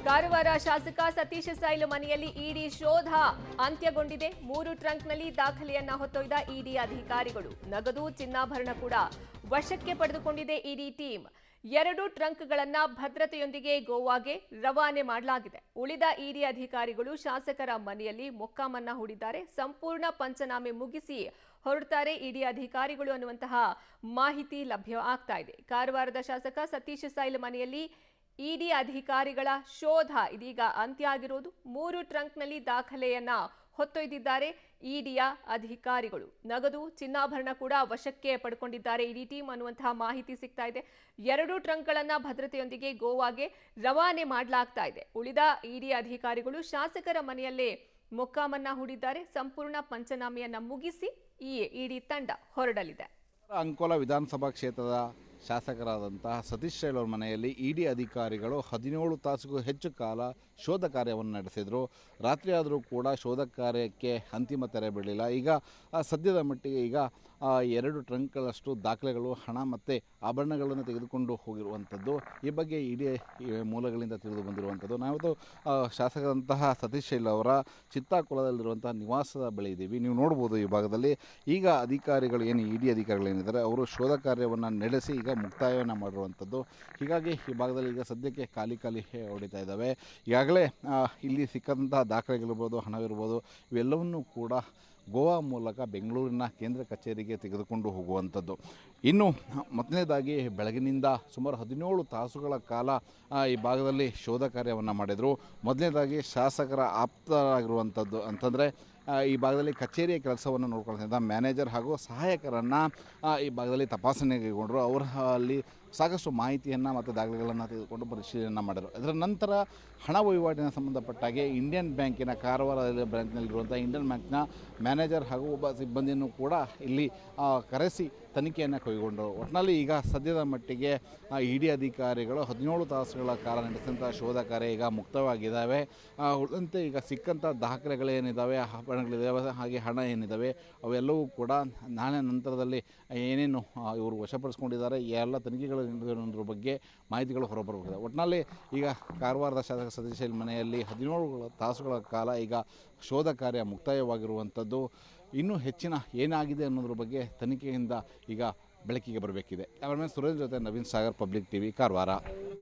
ಕಾರವಾರ ಶಾಸಕ ಸತೀಶ್ ಸೈಲ್ ಮನೆಯಲ್ಲಿ ಇಡಿ ಶೋಧ ಅಂತ್ಯಗೊಂಡಿದೆ. 3 ಟ್ರಂಕ್ನಲ್ಲಿ ದಾಖಲೆಯನ್ನ ಹೊತ್ತೊಯ್ದ ಇಡಿ ಅಧಿಕಾರಿಗಳು. ನಗದು ಚಿನ್ನಾಭರಣ ಕೂಡ ವಶಕ್ಕೆ ಪಡೆದುಕೊಂಡಿದೆ ಇಡಿ ಟೀಮ್. 2 ಟ್ರಂಕ್ಗಳನ್ನ ಭದ್ರತೆಯೊಂದಿಗೆ ಗೋವಾಗೆ ರವಾನೆ ಮಾಡಲಾಗಿದೆ. ಉಳಿದ ಇಡಿ ಅಧಿಕಾರಿಗಳು ಶಾಸಕರ ಮನೆಯಲ್ಲಿ ಮೊಕ್ಕಾಮನ್ನ ಹೂಡಿದ್ದಾರೆ. ಸಂಪೂರ್ಣ ಪಂಚನಾಮೆ ಮುಗಿಸಿ ಹೊರಡ್ತಾರೆ ಇಡಿ ಅಧಿಕಾರಿಗಳು ಅನ್ನುವಂತಹ ಮಾಹಿತಿ ಲಭ್ಯ ಆಗ್ತಾ ಇದೆ. ಕಾರವಾರದ ಶಾಸಕ ಸತೀಶ್ ಸೈಲ್ ಮನೆಯಲ್ಲಿ ಇಡಿ ಅಧಿಕಾರಿಗಳ ಶೋಧ ಇದೀಗ ಅಂತ್ಯ ಆಗಿರೋದು. 3 ಟ್ರಂಕ್ನಲ್ಲಿ ದಾಖಲೆಯನ್ನ ಹೊತ್ತೊಯ್ದಿದ್ದಾರೆ ಇಡಿಯ ಅಧಿಕಾರಿಗಳು. ನಗದು ಚಿನ್ನಾಭರಣ ಕೂಡ ವಶಕ್ಕೆ ಪಡ್ಕೊಂಡಿದ್ದಾರೆ ಇಡಿ ಟೀಮ್ ಅನ್ನುವಂತಹ ಮಾಹಿತಿ ಸಿಗ್ತಾ ಇದೆ. 2 ಟ್ರಂಕ್ಗಳನ್ನ ಭದ್ರತೆಯೊಂದಿಗೆ ಗೋವಾಗೆ ರವಾನೆ ಮಾಡಲಾಗ್ತಾ ಇದೆ. ಉಳಿದ ಇಡಿ ಅಧಿಕಾರಿಗಳು ಶಾಸಕರ ಮನೆಯಲ್ಲೇ ಮೊಕ್ಕಾಮನ್ನ ಹೂಡಿದ್ದಾರೆ. ಸಂಪೂರ್ಣ ಪಂಚನಾಮೆಯನ್ನ ಮುಗಿಸಿ ಈ ಇಡಿ ತಂಡ ಹೊರಡಲಿದೆ. ಅಂಕೋಲ ವಿಧಾನಸಭಾ ಕ್ಷೇತ್ರದ ಶಾಸಕರಾದಂತಹ ಸತೀಶ್ ಸೈಲ್ ಅವರ ಮನೆಯಲ್ಲಿ ಇಡಿ ಅಧಿಕಾರಿಗಳು 17 ತಾಸಿಗೂ ಹೆಚ್ಚು ಕಾಲ ಶೋಧ ಕಾರ್ಯವನ್ನು ನಡೆಸಿದರು. ರಾತ್ರಿ ಆದರೂ ಕೂಡ ಶೋಧ ಕಾರ್ಯಕ್ಕೆ ಅಂತಿಮ ತೆರೆ ಬೀಳಲಿಲ್ಲ. ಈಗ ಸದ್ಯದ ಮಟ್ಟಿಗೆ ಈಗ 2 ಟ್ರಂಕ್ಗಳಷ್ಟು ದಾಖಲೆಗಳು, ಹಣ ಮತ್ತು ಆಭರಣಗಳನ್ನು ತೆಗೆದುಕೊಂಡು ಹೋಗಿರುವಂಥದ್ದು ಈ ಬಗ್ಗೆ ಇಡಿ ಮೂಲಗಳಿಂದ ತಿಳಿದು ಬಂದಿರುವಂಥದ್ದು. ನಾವತ್ತು ಶಾಸಕರಂತಹ ಸತೀಶ್ ಸೈಲ್ ಅವರ ಚಿತ್ತಾಕುಳದಲ್ಲಿರುವಂತಹ ನಿವಾಸದ ಬಳಿ ಇದ್ದೀವಿ. ನೀವು ನೋಡ್ಬೋದು ಈ ಭಾಗದಲ್ಲಿ ಈಗ ಅಧಿಕಾರಿಗಳು ಏನು ಇಡಿ ಅಧಿಕಾರಿಗಳೇನಿದ್ದಾರೆ ಅವರು ಶೋಧ ಕಾರ್ಯವನ್ನು ನಡೆಸಿ ಈಗ ಮುಕ್ತಾಯವನ್ನು ಮಾಡಿರುವಂಥದ್ದು. ಹೀಗಾಗಿ ಈ ಭಾಗದಲ್ಲಿ ಈಗ ಸದ್ಯಕ್ಕೆ ಖಾಲಿ ಹೊಡಿತಾ ಇದ್ದಾವೆ. ಈಗಾಗಲೇ ಇಲ್ಲಿ ಸಿಕ್ಕಂತಹ ದಾಖಲೆಗಳಿರ್ಬೋದು, ಹಣವಿರ್ಬೋದು, ಇವೆಲ್ಲವನ್ನೂ ಕೂಡ ಗೋವಾ ಮೂಲಕ ಬೆಂಗಳೂರಿನ ಕೇಂದ್ರ ಕಚೇರಿಗೆ ತೆಗೆದುಕೊಂಡು ಹೋಗುವಂಥದ್ದು. ಇನ್ನು ಮೊದಲನೇದಾಗಿ ಬೆಳಗಿನಿಂದ ಸುಮಾರು 17 ತಾಸುಗಳ ಕಾಲ ಈ ಭಾಗದಲ್ಲಿ ಶೋಧ ಕಾರ್ಯವನ್ನು ಮಾಡಿದರು. ಮೊದಲನೇದಾಗಿ ಶಾಸಕರ ಆಪ್ತರಾಗಿರುವಂಥದ್ದು ಅಂತಂದರೆ ಈ ಭಾಗದಲ್ಲಿ ಕಚೇರಿಯ ಕೆಲಸವನ್ನು ನೋಡ್ಕೊಳ್ತಿದ್ದ ಮ್ಯಾನೇಜರ್ ಹಾಗೂ ಸಹಾಯಕರನ್ನು ಈ ಭಾಗದಲ್ಲಿ ತಪಾಸಣೆ ಕೈಗೊಂಡರು. ಅವರು ಅಲ್ಲಿ ಸಾಕಷ್ಟು ಮಾಹಿತಿಯನ್ನು ಮತ್ತು ದಾಖಲೆಗಳನ್ನು ತೆಗೆದುಕೊಂಡು ಪರಿಶೀಲನೆ ಮಾಡಿದರು. ಅದರ ನಂತರ ಹಣ ವಹಿವಾಟಿನ ಸಂಬಂಧಪಟ್ಟಾಗೆ ಇಂಡಿಯನ್ ಬ್ಯಾಂಕಿನ ಕಾರವಾರ ಬ್ಯಾಂಕ್ನಲ್ಲಿರುವಂಥ ಇಂಡಿಯನ್ ಬ್ಯಾಂಕ್ನ ಮ್ಯಾನೇಜರ್ ಹಾಗೂ ಒಬ್ಬ ಸಿಬ್ಬಂದಿಯನ್ನು ಕೂಡ ಇಲ್ಲಿ ಕರೆಸಿ ತನಿಖೆಯನ್ನು ಕೈಗೊಂಡರು. ಒಟ್ಟಿನಲ್ಲಿ ಈಗ ಸದ್ಯದ ಮಟ್ಟಿಗೆ ಇಡಿ ಅಧಿಕಾರಿಗಳು 17 ತಾಸುಗಳ ಕಾಲ ನಡೆಸಿದಂಥ ಶೋಧ ಕಾರ್ಯ ಈಗ ಮುಕ್ತವಾಗಿದ್ದಾವೆ. ಉಳಿದಂತೆ ಈಗ ಸಿಕ್ಕಂಥ ದಾಖಲೆಗಳೇನಿದ್ದಾವೆ, ಆಭರಣಗಳಿದ್ದಾವೆ, ಹಾಗೆ ಹಣ ಏನಿದ್ದಾವೆ ಅವೆಲ್ಲವೂ ಕೂಡ ನಾಳೆ ನಂತರದಲ್ಲಿ ಏನೇನು ಇವರು ವಶಪಡಿಸ್ಕೊಂಡಿದ್ದಾರೆ ಎಲ್ಲ ತನಿಖೆಗಳ ಬಗ್ಗೆ ಮಾಹಿತಿಗಳು ಹೊರಬರಬಹುದು. ಒಟ್ಟಿನಲ್ಲಿ ಈಗ ಕಾರವಾರದ ಶಾಸಕ ಸತೀಶ್ ಸೈಲ್ ಮನೆಯಲ್ಲಿ 17 ತಾಸುಗಳ ಕಾಲ ಈಗ ಶೋಧ ಕಾರ್ಯ ಮುಕ್ತಾಯವಾಗಿರುವಂಥದ್ದು. ಇನ್ನೂ ಹೆಚ್ಚಿನ ಏನಾಗಿದೆ ಅನ್ನೋದ್ರ ಬಗ್ಗೆ ತನಿಖೆಯಿಂದ ಈಗ ಬೆಳಕಿಗೆ ಬರಬೇಕಿದೆ. ಕ್ಯಾಮರಾಮನ್ ಸುರೇಂದ್ರ ಜೊತೆ ನವೀನ್ ಸಾಗರ್, ಪಬ್ಲಿಕ್ ಟಿವಿ, ಕಾರವಾರ.